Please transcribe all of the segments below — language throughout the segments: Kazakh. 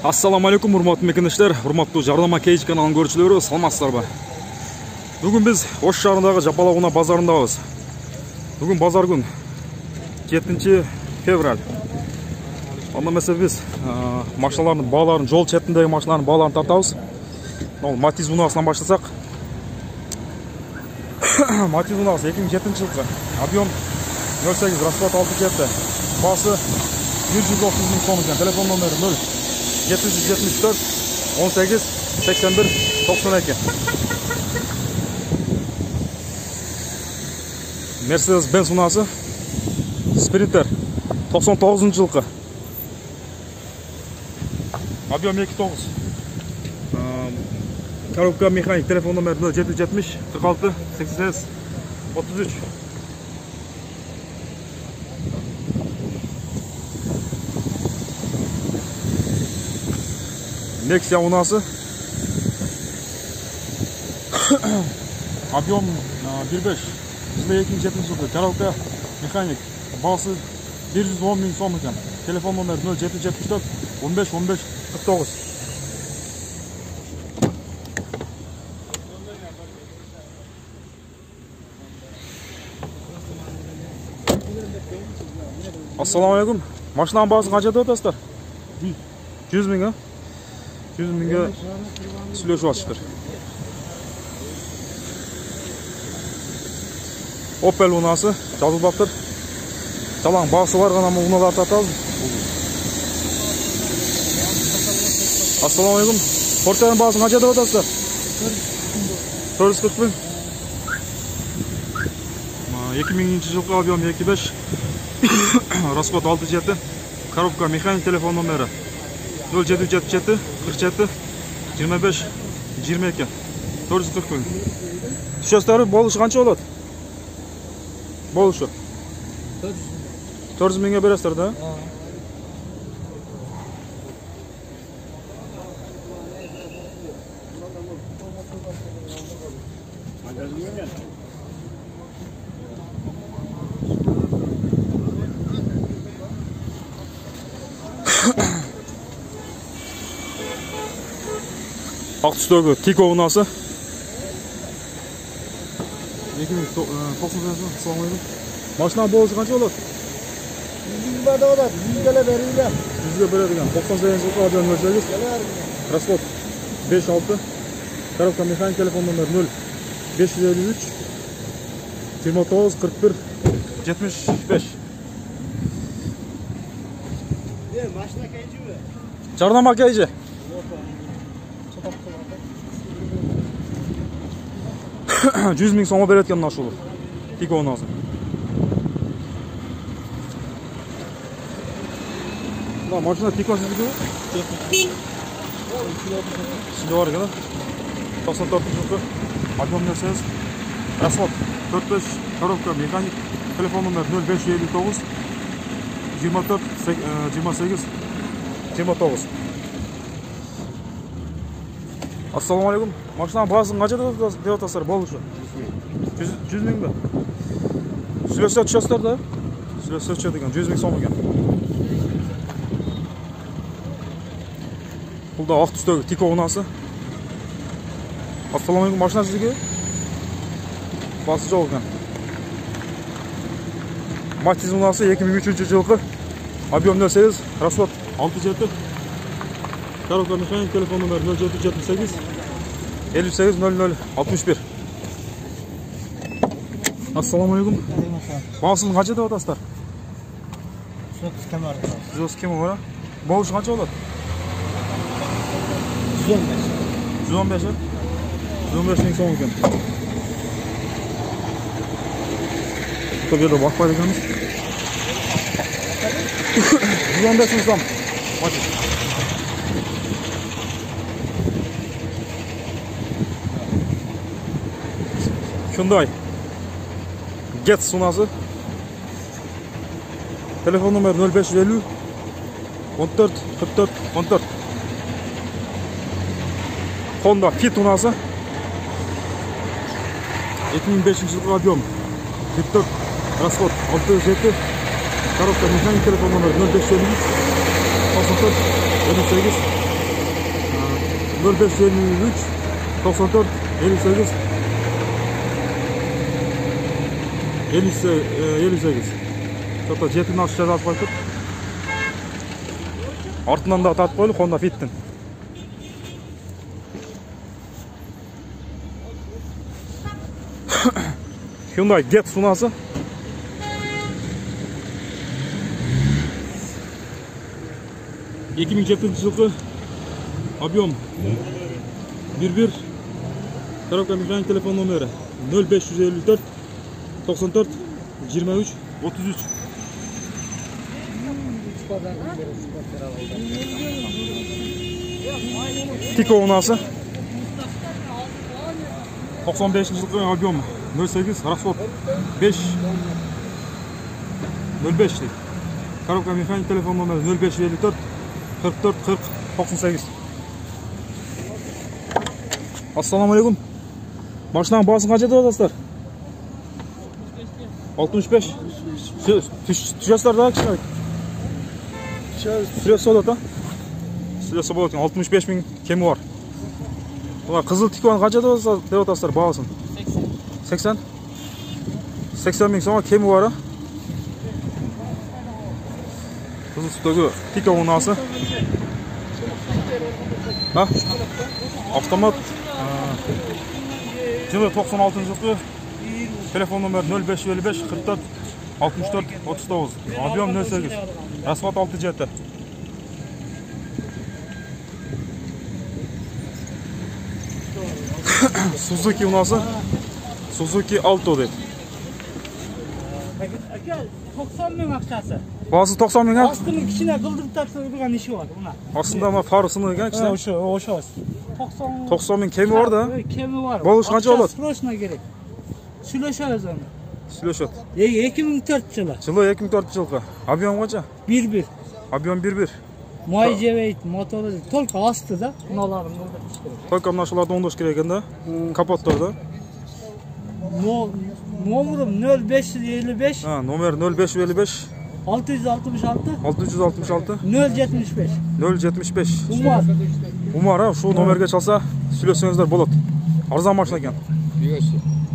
Assalamu alaikum, урматтуу мекендештер, урматтуу Жарнама Кейж каналынын көрүүчүлөрү, саламатсыздарбы? Бүгүн биз Ош шаарындагы Жапалак базарындабыз. Бүгүн базар күн 7 февраль. Анда эмесе биз машиналардын бааларын, жол четиндеги машиналардын бааларын тартабыз. Матиз унаасынан баштасак. Матиз унаасы 2007 жылкы. Объем 08, расход 67. Баасы 130 миң сом экен. Телефон номери 0774 18 81 92. Mercedes Benz unaасы Sprinter 99 жылкы. Объем 2.9. Коробка механик. Телефон номери 0770 46 88 33. Nexia unaası объем 1.5 2007 жылкы. Коробка механик. Баасы 110 миң сом экен. Телефон номери 0774 15 15 49. Assalamu alaikum. Машинанын баасы канча деп атасыздар? 100 миң, 100 миңге сүйлөшүп атышыптыр. Opel унаасы жазылбаптыр. Жалаң баасы бар гана унааларды тартабыз. Assalamu alaikum. Портянын баасын канча деп атасыздар? 440 миң. 2000 жылкы объем 2.5. Расход 67. Коробка механик. Телефон номери 0777 47 25 22. 440 миң. Түшөстөрү болушу канча болот? Болушу 400 миңге бересиздер да? Ак түстөгү Тико унаасы 2090. Машина болушу канча болот? 100 бада болот. 100 деле берилген. 100ге берилген. 98 жылкы объем 08. Расход 5.6. Коробка механик. Телефон номери 0553 29 41 75. Машина кейжиби? Жарнама Кейж. 100 миң сомго берет экен мына ушул Тико унаасы. Мына машина Тико сиздики? Сизде бар экен, 94 жылкы. Объем 08. Расход 45. Коробка механик. Телефон номери 0559 24 28 29. Assalamu alaikum. Машинанын баасын канча деп атасыздар? Болушу 100 миңби? Сүйлөсө түшөсүздөр да? Сүйлөсө түшөт экен. 100 миң сом экен. Бул да ак түстөгү Тико унаасы. Assalamu alaikum. Машина сиздики? Баасы жок экен. Матиз унаасы 2003 жылкы. Объем 08. Расход 67. Коробка механик. Телефон номери 0778 58 00 61. Assalamu alaikum. Баасын канча деп атасыздар? 130 кем бар. 130 кем бар. Болушу канча болот? 115. 115, 115 миң сом экен. Бул жерде бакпайт экенбиз. 115 миң сом. Hyundai Getz унаасы. Телефон номери 0550 14 44 14. Honda Fit унаасы 2005 жылкы объем 44. Расход 67. Коробка механик. Телефон номери 0553 94 58 0553 94 58 58. Çota jetin aşağı yazıp koyup. Артынан da татып koyduk, Honda Fit'tin. Hyundai Getz sunası. ...2007 объем 11 коробка mekanik telefon numara 0554 94 23 33. Tiko unası 95 yıllık объем 08 расход 5 05 değil. Коробка mekanik telefon numara 0554 44 40 98. Assalamu alaikum. Maşınanın basın kaç еді dostlar? 65. Düşesler daha kişiler. Süresi olur da. Süresi olur. 65 bin kemi var. Kızıl Tiko'nun kaç еді dostlar bağısın? 80. 80 bin sonra kemi var ha. Kızıl Tiko'nun Tiko unası. Ha? Avtomat. Yılı 96. yılı. Telefon numara 0555 44 64 39. Объем 08. Расход 6 жеті. Suzuki unası. Suzuki Alto dedi. 90 bin akçası. Bazı 90 bin ha? Astının içine kıldık taktırılgan işi var buna. Aslında ama farısını gel işte. O 90 bin kemi var da. Kemi var. Boluş kaç olur? Sırasına gerek. Süleşeriz onu. Süleşot. 2004 yılı. Жылы 2004 жылғы. Объем қанша? 1-1. Объем 1-1. Майжевейт моторы только асты да. Мыналарын оңдатыш керек. Только мынашыларды оңдош керек экен да. Капоттарды. Номерім 0555. Номер 0555 666 666 075. 075. Умар. Умар, шу номерге çalsa сүйлөсөңүздөр болот. Арзан машина экен.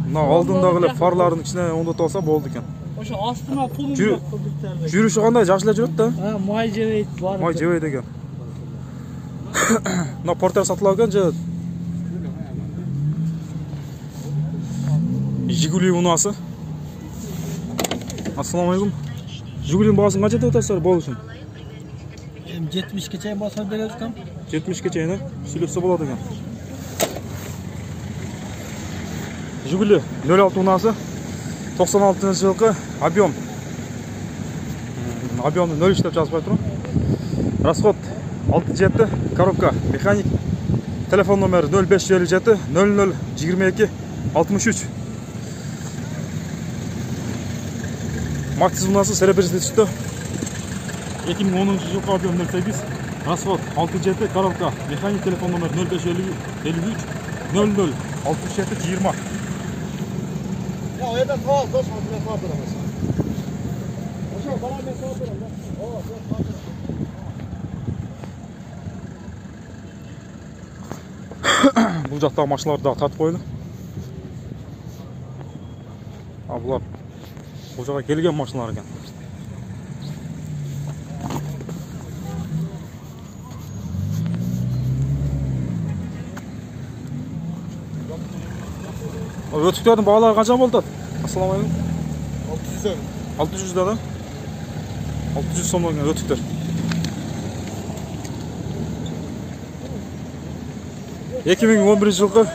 Мына алдындагы эле фарлардын ичине оңдотуп алса болду экен. Ошо астына пулун жок кылдыктарды. Жүрүшү кандай? Жакшы эле жүрөт да. Май жебейт бар. Май жебейт экен. Мына портер сатылат экен же. Жигули унасы. Assalamu alaikum. Жигулин баасын канча деп атасыздар болу үчүн? 70 ке чейин басып беребиз кам. 70 ке чейин сүйлөсө болот экен. Жигули 06 унасы 96 жылкы объем. Объемду 0 деп жазып коюптурмун. Расход 6-7, коробка механик. Телефон номер 0557 00 22 63. Matiz unası serebrisinde çıktı. 2010 жылкы объем 08. Расход 6-7, коробка механик. Телефон номер 0553 00 67 20. Ya o yerden kal, dost makinesi var duramaz. Hocam bana ben sağ duram lan. Бұл жақтағы машиналарды да татып қойды. Бұлар бұл жаққа келген машиналар екен. Өтіктердің бағалары қанша болды? Ассаламу алейкум. 600 да? 600 сом болған өтіктер. 2011 жылғы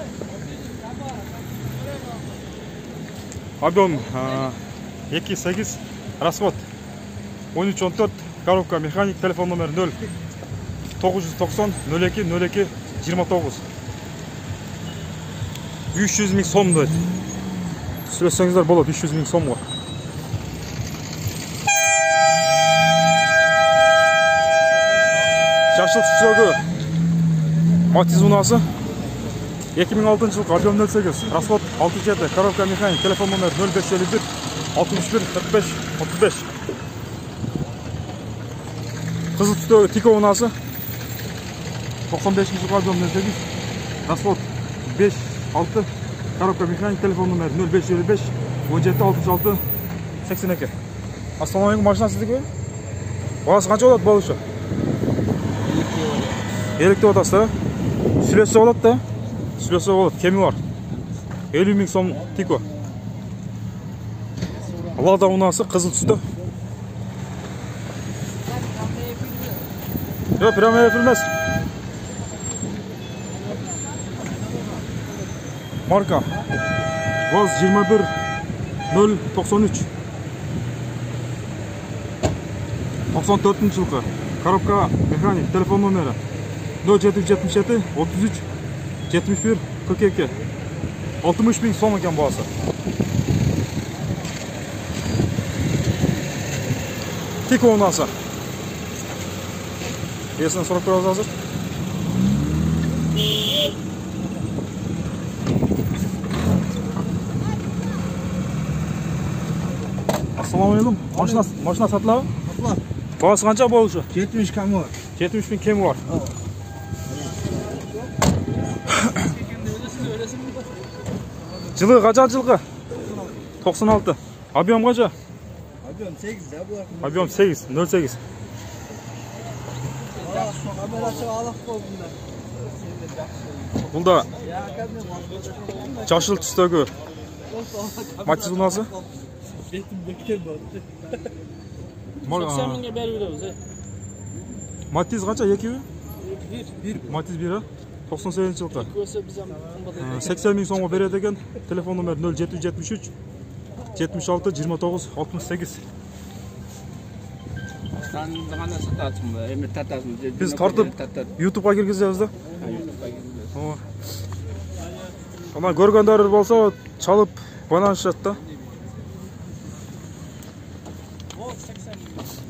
объем 2.8, расход 13-14, коробка механик. Телефон номер 0 990 02 02 29. 300 000 сом дейді. Сөйлесеңіздер болады 300 000 сомға. Жашыл түсігі Matiz unası 2006 жылғы объем 08, расход 6-7, коробка механик. Телефон номер 0551 61 45 35. Қызыл түстегі Тико унасы 95-жылғы объем 08, расход 5-6, коробка механик, телефон номері 0555 17 66 82. Ассалаумағалейкум, машина сіздікі? Бағасы қанша болады болушы? 50 отасы, сүлесі болады да? Сүлесі болады, кемі бар. 50 000 сом тико. Лада унасы қызыл түсті. Yok, prema yapılmaz. Marka Vaz 21 093 94 жылғы. Коробка механик, телефон номері 0777 33 71 42. 60 000 сом екен бағасы. Тико унасы. Есін сұрап көріңіз hazır. Assalamualaikum. Машина сатылабы? Сатылабы. Бағасы қанша болушы? 70 кемі бар. 70 000 кемі бар. Жылы қанша жылғы? 96. Объем қанша? Объем 8 да bu. Объем 8, 08. Бұл да жашыл түстегі Matiz unası. 80 mingga berib beramiz. Matiz qancha? 2 mi? 1. Matiz 1 ha? 98 жылғы. Ko'sa biz ham qimmat 80 000 so'mga beradi ekan. Telefon nomeri 0773 76 29 68. Sen qanday sotasizmi? Endi tatasizmi? Biz tortib YouTube'ga kirgizamiz da. Ana ko'rganlar bo'lsa, chalib bananishadi da.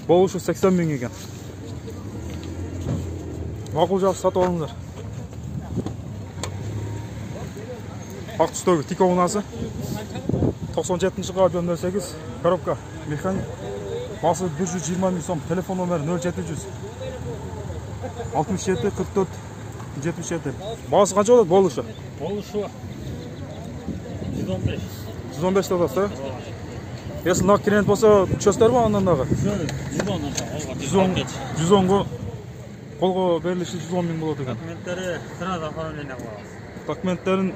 Болушу 80 000 ekan. Ma'qul javob sotib olinglar. Ақ түстегі Тико унасы 97 жылғы объем 08, коробка механик, басы 120 000 сом, телефон номері 0700 67 44 77. Басы қанша болады болушы? Болушу 115. 115 тадасы. Если нақ клиент болса, чөстер ба андан дағы? 110-ға қолға беріліші 110 000 болады екен. Документтері сразу оформление қылады. Документтерін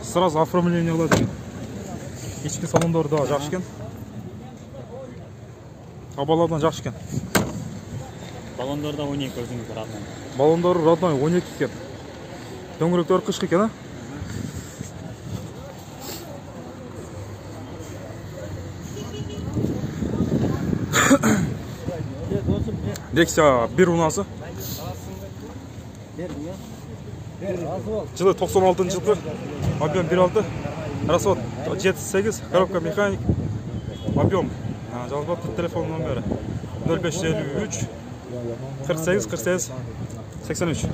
сразу оформление қылады екен. Ешкі салондары да жақсы екен. Абалардан жақсы екен. Баллондары да 12 өзіңіз родной. Баллондары родной 12 екен. Дөңгелектері қышқы екен, а? Dexia 1 unası. Жылы 96 жылғы, объем 1.6, расход 7-8, коробка механик, объем, жалғабатты телефон номері 0553 48 48 83.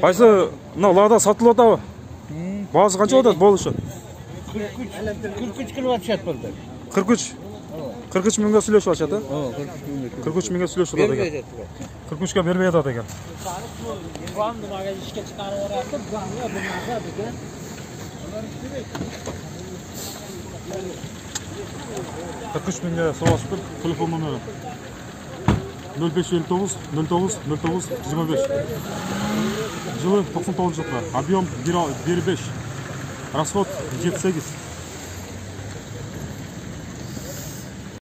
Қайсы, лада сатылады ау? Бағасы қанша өтеді болушы? 43 kW şart burada. 43 мыңға сүйлешіп ашады? 43 мыңға сүйлешіп атады екен. 43-ке бермей атады екен. Kırk mingga so'rashib tur, telefon nomeri 0559 09 09 25. Жылы 99 жылғы, объем 1.5, расход 7-8.